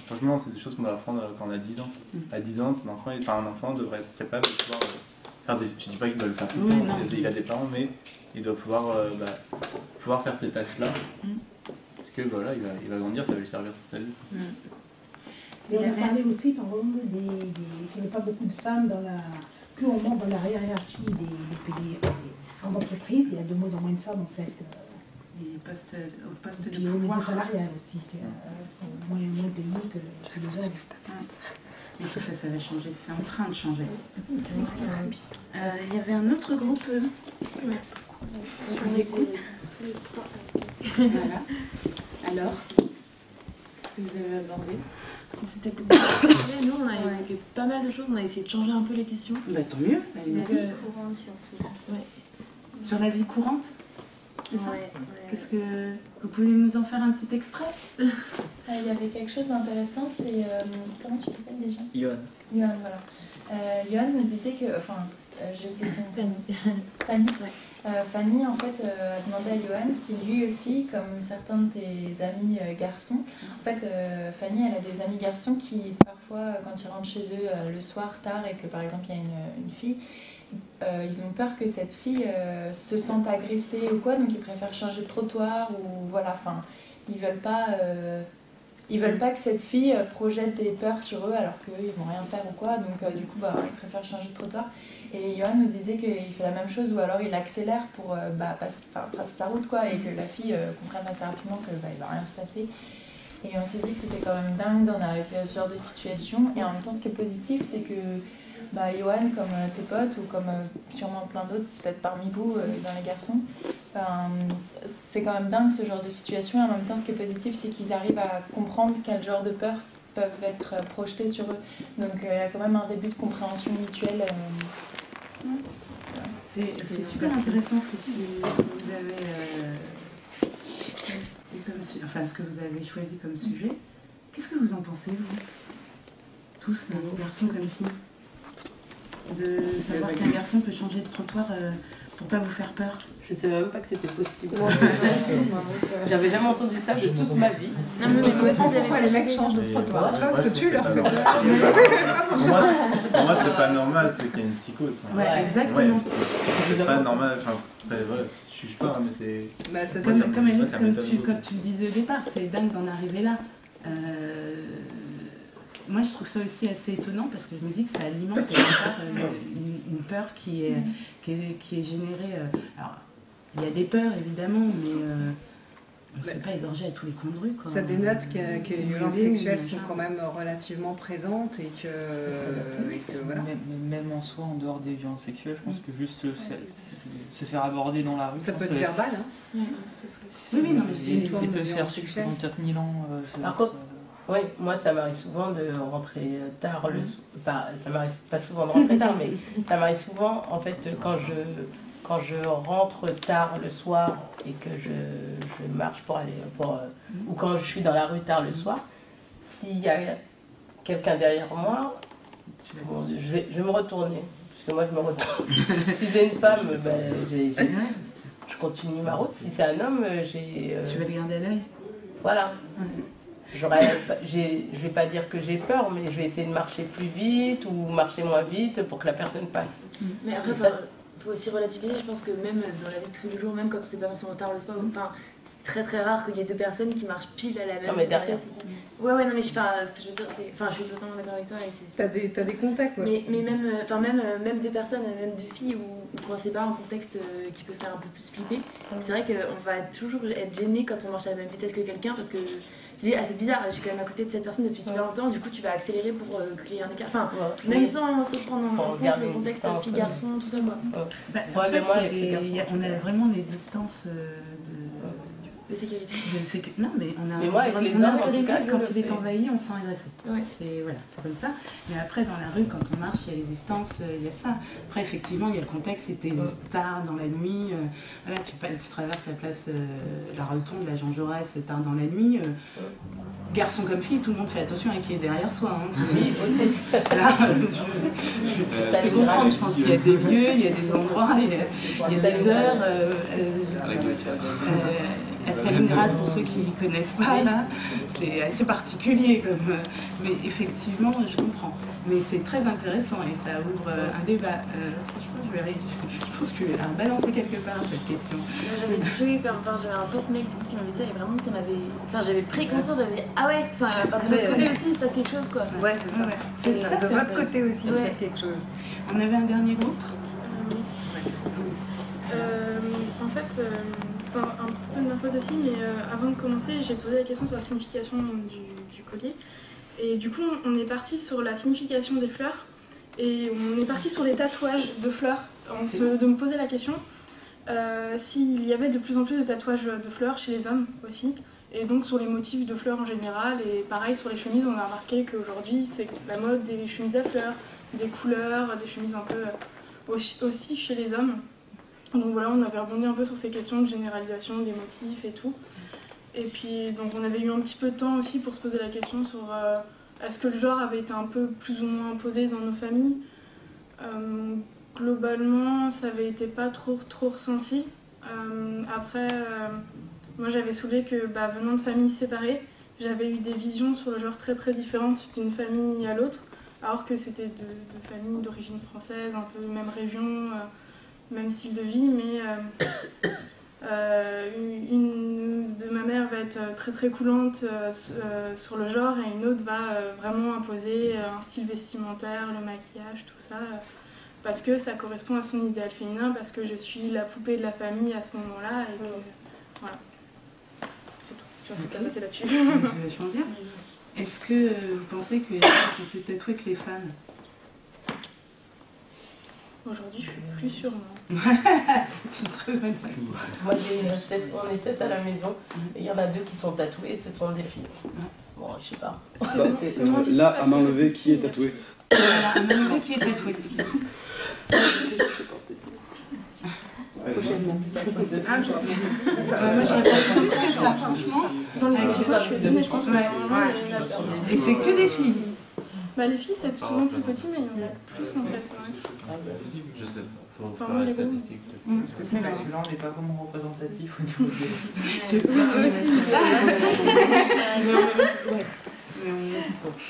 franchement, c'est des choses qu'on doit apprendre quand on a 10 ans. À 10 ans, un enfant devrait être capable de pouvoir faire des... Je ne dis pas qu'il doit le faire tout le temps, il a des parents, mais il doit pouvoir faire ces tâches-là. Parce que voilà, il va grandir, ça va lui servir toute sa vie.
Mais on a parlé aussi, par exemple, qu'il n'y a pas beaucoup de femmes dans la... Plus on monte dans la hiérarchie des grandes entreprises, il y a de moins en moins de femmes en fait.
Les postes de
pouvoir. Au niveau salarial aussi, qui sont moins payés que les hommes.
Et tout ça, ça va changer, c'est en train de changer. Il y avait un autre groupe. Je vous écoute.
Tous les 3.
Voilà. Alors, ce que vous avez abordé?
C'était nous, on a évoqué pas mal de choses, on a essayé de changer un peu les questions.
Tant mieux.
La vie courante surtout.
Ouais.
Sur la vie courante?
Ouais.
Qu'est-ce que vous pouvez nous en faire un petit extrait?
Il y avait quelque chose d'intéressant, c'est comment tu t'appelles déjà?
Yohan.
Yohan, voilà. Yohan nous disait que, j'ai oublié son nom. Fanny. Fanny, en fait, a demandé à Yohan si lui aussi, comme certains de tes amis garçons, en fait, Fanny, elle a des amis garçons qui, parfois, quand ils rentrent chez eux le soir tard et que, par exemple, il y a une fille, ils ont peur que cette fille se sente agressée ou quoi, donc ils préfèrent changer de trottoir ou voilà, ils veulent pas que cette fille projette des peurs sur eux alors qu'eux ils vont rien faire ou quoi, donc du coup ils préfèrent changer de trottoir. Et Yohan nous disait qu'il fait la même chose ou alors il accélère pour tracer sa route quoi, et que la fille comprenne assez rapidement qu'il va rien se passer. Et on s'est dit que c'était quand même dingue d'en arriver à ce genre de situation. Et en même temps, ce qui est positif, c'est que Johan, comme tes potes, ou comme sûrement plein d'autres, peut-être parmi vous, dans les garçons, c'est quand même dingue ce genre de situation. Et en même temps, ce qui est positif, c'est qu'ils arrivent à comprendre quel genre de peurs peuvent être projetées sur eux. Donc il y a quand même un début de compréhension mutuelle.
C'est super intéressant ce que vous avez ce que vous avez choisi comme sujet. Qu'est-ce que vous en pensez, vous tous, garçons comme filles, de savoir qu'un garçon peut changer de trottoir pour pas vous faire peur?
Je ne savais même pas que c'était possible. J'avais jamais entendu ça de toute ma vie.
Non, mais moi aussi, pourquoi les mecs changent de trottoir? C'est pas parce que tu leur fais peur.
Pour moi, c'est pas normal, c'est qu'il y a une psychose.
Ouais, exactement.
C'est pas normal, enfin, je juge pas, mais c'est...
Comme tu le disais au départ, c'est dingue d'en arriver là. Moi, je trouve ça aussi assez étonnant parce que je me dis que ça alimente une peur qui est générée. Alors, il y a des peurs évidemment, mais on ne se fait pas égorger à tous les coins de rue. Quoi.
Ça dénote que les violences sexuelles sont quand même relativement présentes et que voilà.
Même en soi, en dehors des violences sexuelles, je pense que juste se faire aborder dans la rue.
Ça peut être verbal, hein.
Oui, non, mais
et te faire suivre pendant 4000 ans.
Par contre, oui, moi ça m'arrive souvent de rentrer tard ça m'arrive pas souvent de rentrer tard, mais ça m'arrive souvent en fait quand je rentre tard le soir et que je marche pour aller ou quand je suis dans la rue tard le soir, s'il y a quelqu'un derrière moi, je vais me retourner. Parce que moi je me retourne. Si c'est une femme, je continue ma route. Si c'est un homme,
tu vas le garder à l'œil.
Voilà. Je vais pas dire que j'ai peur, mais je vais essayer de marcher plus vite ou marcher moins vite pour que la personne passe.
Mais après, il faut aussi relativiser. Je pense que même dans la vie de tous les jours, même quand c'est pas forcément tard le soir, c'est très très rare qu'il y ait deux personnes qui marchent pile à la même.
Non, mais derrière.
Ouais, non, mais ce que je veux dire, je suis totalement d'accord avec toi.
T'as des contextes, ouais.
Mais même deux personnes, même deux filles, ou quand c'est pas un contexte qui peut faire un peu plus flipper, c'est vrai qu'on va toujours être gêné quand on marche à la même vitesse que quelqu'un parce que. Tu dis, c'est bizarre, je suis quand même à côté de cette personne depuis super longtemps, du coup tu vas accélérer pour créer un écart. Enfin, même sans se prendre en compte le contexte fille-garçon, tout ça quoi.
En fait, on a vraiment des distances
de sécurité.
Non, mais on a
moi, avec les hommes,
quand il est envahi, on se sent agressé. Ouais. C'est comme ça. Mais après, dans la rue, quand on marche, il y a les distances, il y a ça. Après, effectivement, il y a le contexte, c'était tard dans la nuit. Voilà, tu traverses la place, la rotonde, la Jean Jaurès, tard dans la nuit. Garçon comme fille, tout le monde fait attention à qui est derrière soi. Hein.
Oui,
là, je peux comprendre, je pense qu'il y a des lieux, il y a des endroits, il y a des heures. À Stalingrad, pour ceux qui ne connaissent pas, là, c'est assez particulier. Mais effectivement, je comprends. Mais c'est très intéressant et ça ouvre un débat. Franchement, je pense que je vais la balancer quelque part, cette question.
J'avais j'avais un pote mec qui m'avait dit, et vraiment, ça m'avait. Enfin, j'avais pris conscience, j'avais dit, ah ouais, de votre côté aussi, il se passe quelque chose, quoi.
Ouais, c'est ça. De votre côté aussi, il se passe quelque chose.
On avait un dernier groupe.
En fait, c'est un peu de ma faute aussi, mais avant de commencer, j'ai posé la question sur la signification du collier. Et du coup, on est parti sur la signification des fleurs, et on est parti sur les tatouages de fleurs, de me poser la question s'il y avait de plus en plus de tatouages de fleurs chez les hommes aussi, et donc sur les motifs de fleurs en général, et pareil sur les chemises, on a remarqué qu'aujourd'hui c'est la mode des chemises à fleurs, des couleurs, des chemises un peu aussi chez les hommes. Donc voilà, on avait rebondi un peu sur ces questions de généralisation des motifs et tout. Et puis donc on avait eu un petit peu de temps aussi pour se poser la question sur est-ce que le genre avait été un peu plus ou moins imposé dans nos familles. Globalement, ça avait été pas trop ressenti. Après, moi j'avais soulevé que venant de familles séparées, j'avais eu des visions sur le genre très très différentes d'une famille à l'autre, alors que c'était de familles d'origine française, un peu même région, même style de vie, mais une de ma mère va être très très coulante sur le genre et une autre va vraiment imposer un style vestimentaire, le maquillage, tout ça, parce que ça correspond à son idéal féminin, parce que je suis la poupée de la famille à ce moment-là, et que, voilà. Tu vas se tapoter là-dessus.
C'est vachement bien. Est-ce que vous pensez que les femmes sont plus tatouées que les femmes?
Aujourd'hui, je suis plus sûre.
C'est une très bonne réponse.
Moi, on est 7 à la maison et il y en a 2 qui sont tatouées, ce sont des filles. Bon, je sais pas.
Là, à main levée, qui est tatoué?
À main levée, qui est tatoué?
Prochainement.
Ah, moi, j'aurais pas plus que ça, franchement.
Dans les filles, je suis étonnée, je pense que
Et c'est que des filles?
Bah, les filles, c'est souvent plus petit, mais il y en a plus en fait.
Je sais pas, faut
Enfin,
faire les
les
statistiques.
Parce que c'est celui-là, on n'est pas vraiment représentatif au niveau des...
C'est pas aussi.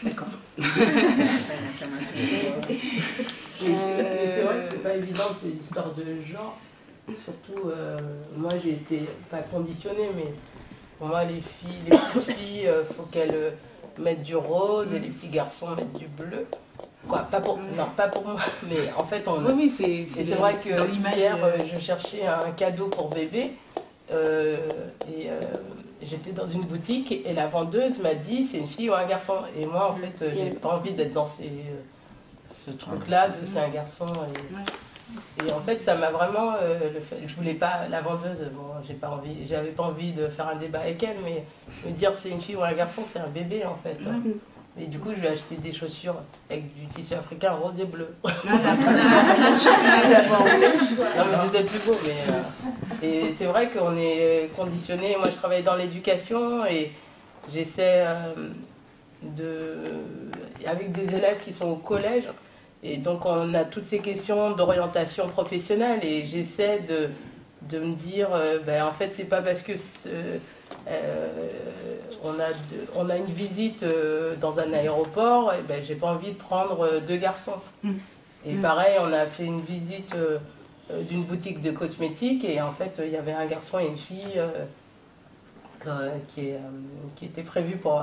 D'accord.
C'est vrai que c'est pas évident ces histoires de genre. Surtout, moi j'ai été pas conditionnée, mais pour moi les petites filles, faut qu'elles mettent du rose et les petits garçons mettent du bleu. Quoi, pas pour moi, mais en fait on.
Oui, c'est
vrai que hier je cherchais un cadeau pour bébé et j'étais dans une boutique et la vendeuse m'a dit c'est une fille ou un garçon. Et moi en fait j'ai pas envie d'être dans ce truc-là de c'est un garçon. Et en fait, ça m'a vraiment. Je voulais pas. La vendeuse, bon, j'avais pas envie de faire un débat avec elle, mais me dire c'est une fille ou un garçon, c'est un bébé en fait. Et du coup, je lui ai acheté des chaussures avec du tissu africain rose et bleu. Non, mais c'était le plus beau. Et c'est vrai qu'on est conditionné. Moi, je travaille dans l'éducation et j'essaie avec des élèves qui sont au collège. Et donc on a toutes ces questions d'orientation professionnelle et j'essaie de me dire, en fait c'est pas parce que on a une visite dans un aéroport, et j'ai pas envie de prendre 2 garçons. Et pareil, on a fait une visite d'une boutique de cosmétiques et en fait il y avait un garçon et une fille qui était prévu pour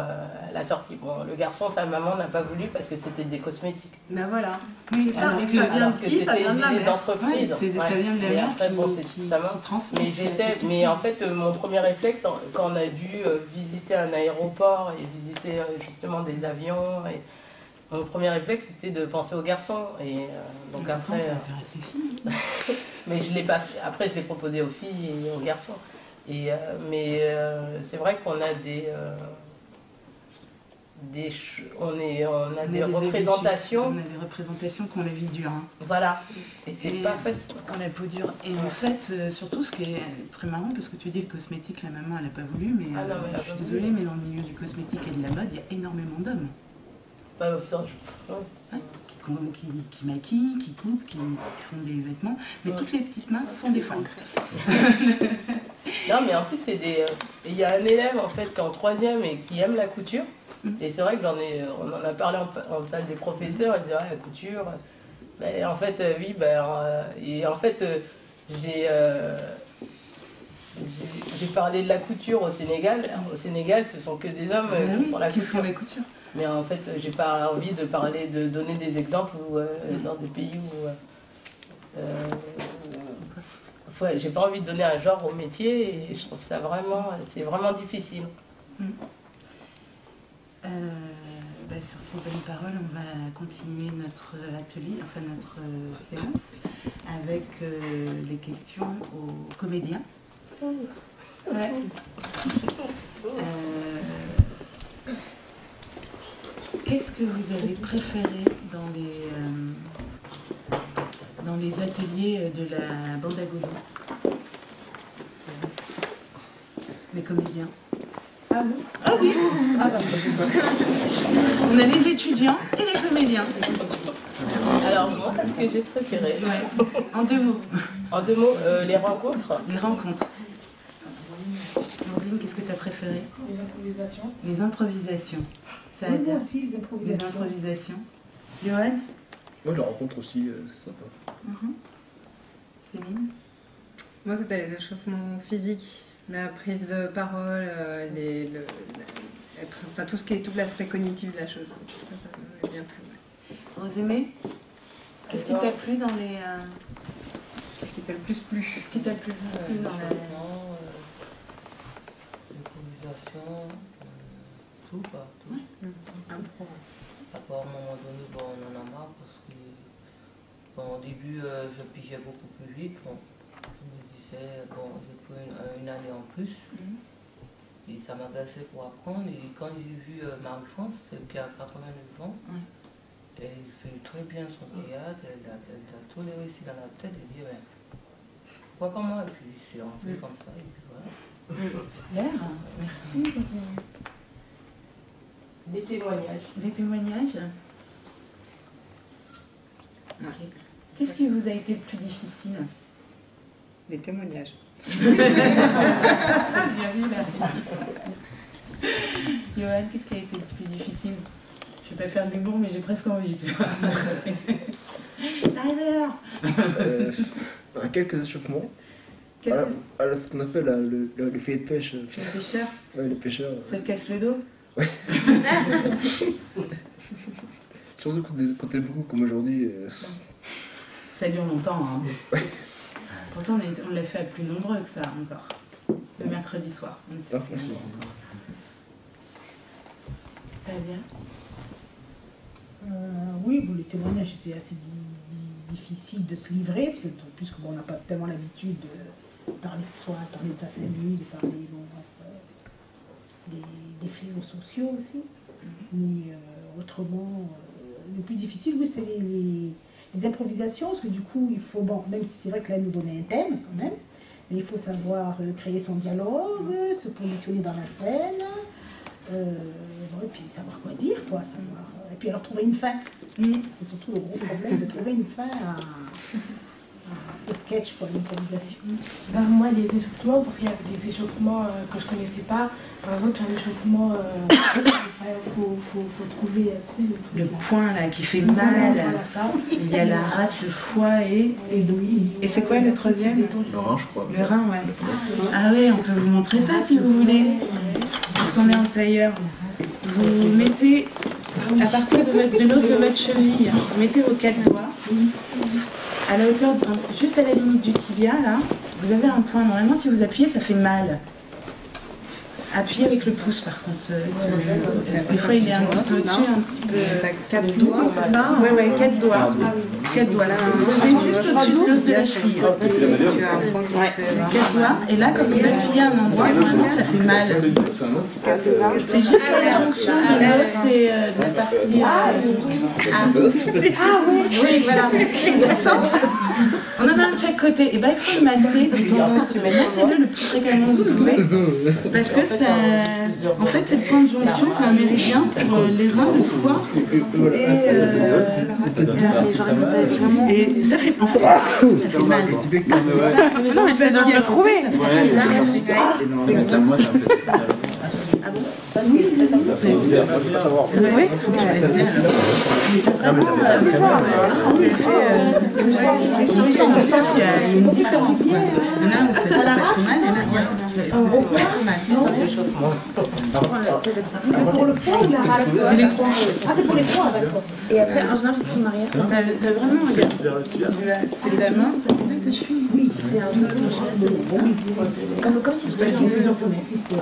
la sortie. Bon, le garçon, sa maman n'a pas voulu parce que c'était des cosmétiques.
Ben voilà, c'est ça. Et ça vient de qui? Ça vient de la mère.
D'entreprise.
Ça vient de la mère qui transmet.
Mais en fait, mon premier réflexe, quand on a dû visiter un aéroport et visiter justement des avions, mon premier réflexe c'était de penser aux garçons. Et donc après,
ça intéresse les filles.
mais je l'ai pas. Après, je l'ai proposé aux filles et aux garçons. Mais c'est vrai qu'on a des représentations.
On a des représentations qu'on a vie dure. Hein.
Voilà. Et c'est pas facile.
Quand la peau dure. Et en fait, surtout ce qui est très marrant, parce que tu dis le cosmétique, la maman elle n'a pas voulu, mais je suis désolée, mais dans le milieu du cosmétique et de la mode, il y a énormément d'hommes.
Pas au sens.
Qui maquillent, qui coupent, qui font des vêtements, mais toutes les petites mains sont des femmes.
Non, mais en plus, il y a un élève en fait qui est en 3e et qui aime la couture. Et c'est vrai que on en a parlé en salle des professeurs, ils disaient la couture. En fait, oui, et en fait, j'ai parlé de la couture au Sénégal. Au Sénégal, ce sont que des hommes qui font la couture. Mais en fait, j'ai pas envie de donner des exemples dans des pays où j'ai pas envie de donner un genre au métier et je trouve ça c'est vraiment difficile.
Sur ces bonnes paroles, on va continuer notre atelier, enfin notre séance, avec les questions aux comédiens. Ouais. Qu'est-ce que vous avez préféré dans les ateliers de la bande à Godot? Les comédiens.
Ah oui.
Ah oui. On a les étudiants et les comédiens.
Alors moi, ce que j'ai préféré.
Ouais. En 2 mots.
En 2 mots, les rencontres.
Les rencontres. Nordine, qu'est-ce que tu as préféré?
Les improvisations.
Les improvisations. Ça aide.
Moi aussi, les improvisations.
Les improvisations. Johan?
Moi, la rencontre aussi, c'est sympa.
Céline?
Moi, c'était les échauffements physiques, la prise de parole, tout ce qui est tout l'aspect cognitif de la chose. Ça m'a bien plu.
Rosémée, qu'est-ce qui t'a plu dans les...
Qu'est-ce qui t'a le plus plu?
Qu'est-ce qui t'a le plus plu dans la...
l'éducation, tout quoi. Tout. Après, à un moment donné, bon, on en a marre parce que bon, au début, je pigeais beaucoup plus vite. Bon, je me disais, bon, j'ai pris une année en plus. Et ça m'agaçait pour apprendre. Et quand j'ai vu Marie-France, celle qui a 89 ans, elle fait très bien son théâtre, elle a tous les récits dans la tête. Elle dit, ben, pourquoi pas moi? Et puis c'est en fait comme ça. Et puis voilà.
Super, merci.
Des témoignages.
Des témoignages. Okay. Qu'est-ce qui vous a été le plus difficile?
Les témoignages.
Bien vu là. Johan, qu'est-ce qui a été le plus difficile? Je vais pas faire de l'humour, mais j'ai presque envie, tu vois.
Quelques échauffements. Alors, ce qu'on a fait là, le filet de pêche.
Le pêcheur?
Ouais, le pêcheur.
Ça te casse le dos?
Ouais. Surtout quand t'es beaucoup comme aujourd'hui.
Ça dure longtemps, hein. Ouais. Pourtant, on l'a fait à plus nombreux que ça encore. Le mercredi soir.
Ah, franchement.
T'as bien?
Oui, bon, les témoignages étaient assez difficiles de se livrer, puisque bon, on n'a pas tellement l'habitude de parler de soi, de parler de sa famille, de parler des fléaux sociaux aussi. Mais autrement, le plus difficile, oui, c'était les improvisations, parce que du coup, il faut, bon, même si c'est vrai que là, nous donnait un thème quand même, mais il faut savoir créer son dialogue, se positionner dans la scène, et puis savoir quoi dire, quoi, savoir, et puis alors trouver une fin. C'était surtout le gros problème de trouver une fin au sketch, pour l'improvisation.
Moi, les échauffements, parce qu'il y avait des échauffements que je ne connaissais pas. Par exemple, un échauffement, faut trouver, tu sais,
le point là qui fait mal.
Voilà, ça.
Il y a la rate, le foie et c'est quoi le troisième?
Le rein, je crois.
Le rein, ouais. Ah ouais, on peut vous montrer ça si vous voulez. Puisqu'on est en tailleur. Vous mettez, à partir de l'os de votre cheville, vous mettez vos 4 doigts. À la hauteur, juste à la limite du tibia, là, vous avez un point. Normalement, si vous appuyez, ça fait mal. Appuyez avec le pouce, par contre. Des fois, il est un petit peu au-dessus, un petit peu... 4 doigts, c'est ça? Oui, oui, 4 doigts. 4 doigts, là. Vous posez juste au-dessus de l'os de la cheville. 4 doigts. Et là, quand vous appuyez un endroit, normalement, ça fait mal. C'est juste à la jonction de l'os et de la partie... oui, voilà. On en a un de chaque côté. Et bien, il faut le masser de temps en temps. Massez-le le plus fréquemment que vous pouvez. Parce que ça... En fait, c'est le point de jonction, c'est un méridien pour les reins, le foie. Et ça fait... En fait, ça fait mal.
Non, mais je vais bien trouver.
Ah bon? Oui, c'est ça. Oui, faut que tu laisses bien. On sent qu'il y a une différence. Il y en a où ça fait pas trop mal, il y en a où ça fait pas trop mal.
C'est pour le foie ou la rate?
C'est les trois.
Ah, c'est pour les trois, d'accord. Et après, en général, j'ai pris une arrière.
T'as vraiment, regarde, c'est ta main, ça fait ta cheville.
Oui, c'est un peu comme si tu faisais un insister.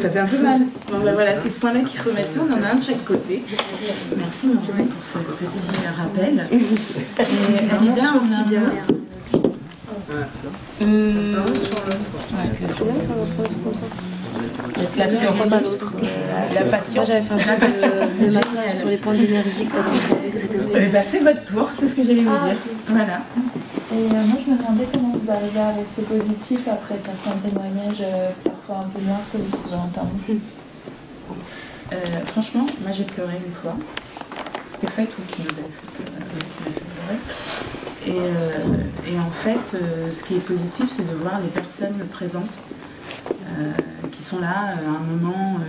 Ça fait un peu mal. Bon, ben voilà, c'est ce point-là qu'il faut masser. On en a un de chaque côté. Merci Marjorie pour ce petit rappel. Et Alida, on a...
La passion.
J'avais fait un peu de massage sur les points d'énergie que c'était.
C'est votre tour, c'est ce que j'allais vous dire. Voilà.
Et moi je me demandais comment vous arrivez à rester positif après certains témoignages, que ça soit un peu noir que vous pouvez entendre.
Franchement, moi j'ai pleuré une fois. C'était Fatou qui nous a fait pleurer. Et en fait, ce qui est positif, c'est de voir les personnes présentes qui sont là à un moment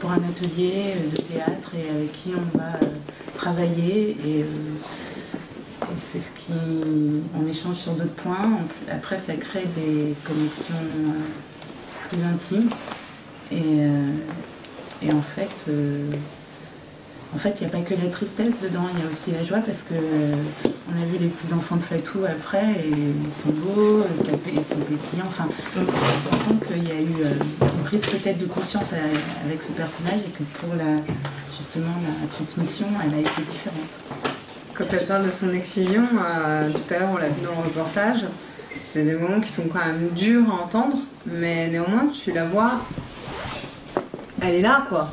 pour un atelier de théâtre et avec qui on va travailler. Et c'est ce qui... On échange sur d'autres points. Après, ça crée des connexions plus intimes. Et en fait... en fait, il n'y a pas que la tristesse dedans, il y a aussi la joie parce que on a vu les petits enfants de Fatou après et ils sont beaux, ils sont pétillants. Enfin, on sent qu'il y a eu une prise peut-être de conscience avec ce personnage et que pour justement la transmission, elle a été différente.
Quand elle parle de son excision, tout à l'heure on l'a vu dans le reportage, c'est des moments qui sont quand même durs à entendre, mais néanmoins tu la vois, elle est là quoi.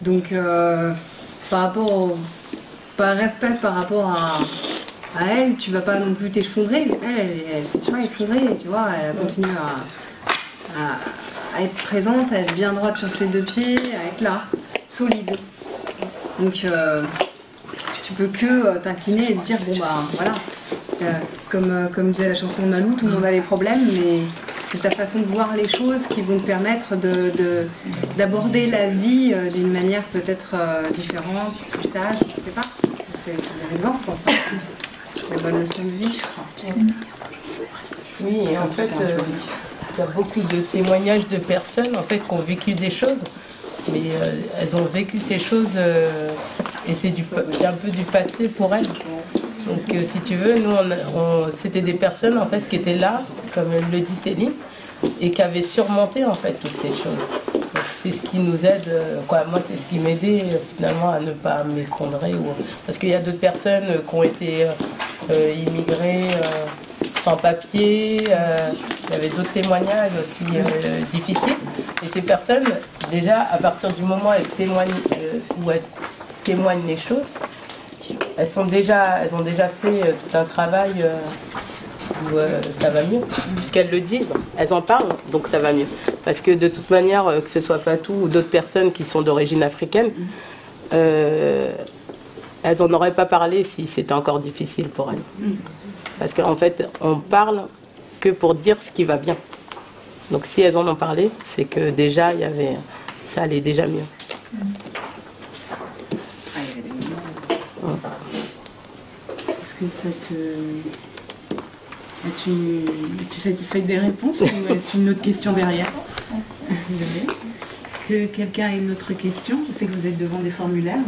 Donc par respect par rapport à elle, tu vas pas non plus t'effondrer, mais elle s'est pas effondrée, tu vois, elle continue à être présente, à être bien droite sur ses deux pieds, à être là, solide. Donc tu peux que t'incliner et te dire bon bah voilà, comme disait la chanson de Malou, tout le monde a des problèmes, mais c'est ta façon de voir les choses qui vont te permettre d'aborder la vie d'une manière peut-être différente, plus sage, je sais pas. C'est des exemples en fait, des bonnes leçons de vie, je crois.
Oui, et en fait, il y a beaucoup de témoignages de personnes en fait qui ont vécu des choses, mais elles ont vécu ces choses et c'est un peu du passé pour elles. Donc si tu veux, nous, c'était des personnes en fait qui étaient là, comme le dit Céline, et qui avaient surmonté en fait toutes ces choses. Donc c'est ce qui nous aide, quoi. Moi c'est ce qui m'aidait finalement à ne pas m'effondrer. Parce qu'il y a d'autres personnes qui ont été immigrées, sans papier, il y avait d'autres témoignages aussi difficiles. Et ces personnes, déjà à partir du moment où elles témoignent les choses, elles ont déjà fait tout un travail où ça va mieux, puisqu'elles le disent, elles en parlent, donc ça va mieux. Parce que de toute manière, que ce soit Fatou ou d'autres personnes qui sont d'origine africaine, elles n'en auraient pas parlé si c'était encore difficile pour elles. Parce qu'en fait, on parle que pour dire ce qui va bien. Donc si elles en ont parlé, c'est que déjà, ça allait déjà mieux.
Est-ce que ça te... Es-tu satisfaite des réponses ou as-tu une autre question derrière? Merci. Est-ce que quelqu'un a une autre question? Je sais que vous êtes devant des formulaires.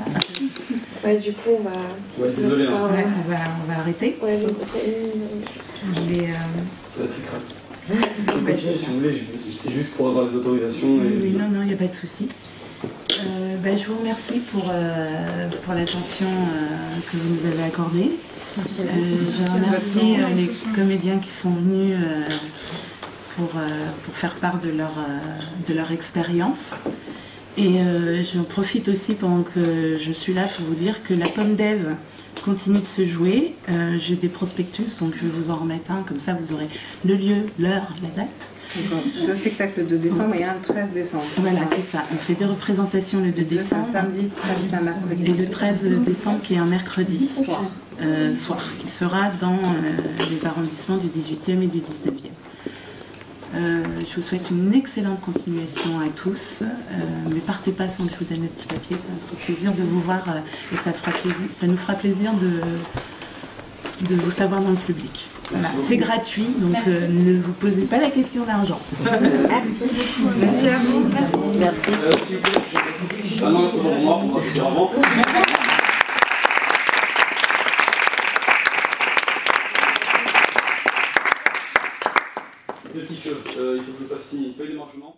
Ouais, du coup, on va...
Ouais, désolé, on va arrêter.
Ouais,
Ça va très grave. Si vous voulez, c'est juste pour avoir les autorisations.
Oui, non, il n'y a pas de souci. Je vous remercie pour l'attention que vous nous avez accordée.
Merci.
Je remercie les comédiens qui sont venus pour faire part de leur expérience. Et j'en profite aussi pendant que je suis là pour vous dire que la Pomme d'Ève continue de se jouer. J'ai des prospectus, donc je vais vous en remettre un, comme ça vous aurez le lieu, l'heure, la date.
Deux spectacles le 2 décembre et un le 13 décembre.
Voilà, c'est ça. On fait 2 représentations le 2 décembre.
Un samedi, c'est un mercredi.
Et le 13 décembre qui est un mercredi soir, qui sera dans les arrondissements du 18e et du 19e. Je vous souhaite une excellente continuation à tous. Ne partez pas sans que je vous donne le petit papier. Ça me fera plaisir de vous voir et ça nous fera plaisir de vous savoir dans le public. Voilà, c'est gratuit, donc ne vous posez pas la question d'argent.
Merci. Merci à vous.
Merci.
Petite chose, il faut que je fasse une feuille de marchement.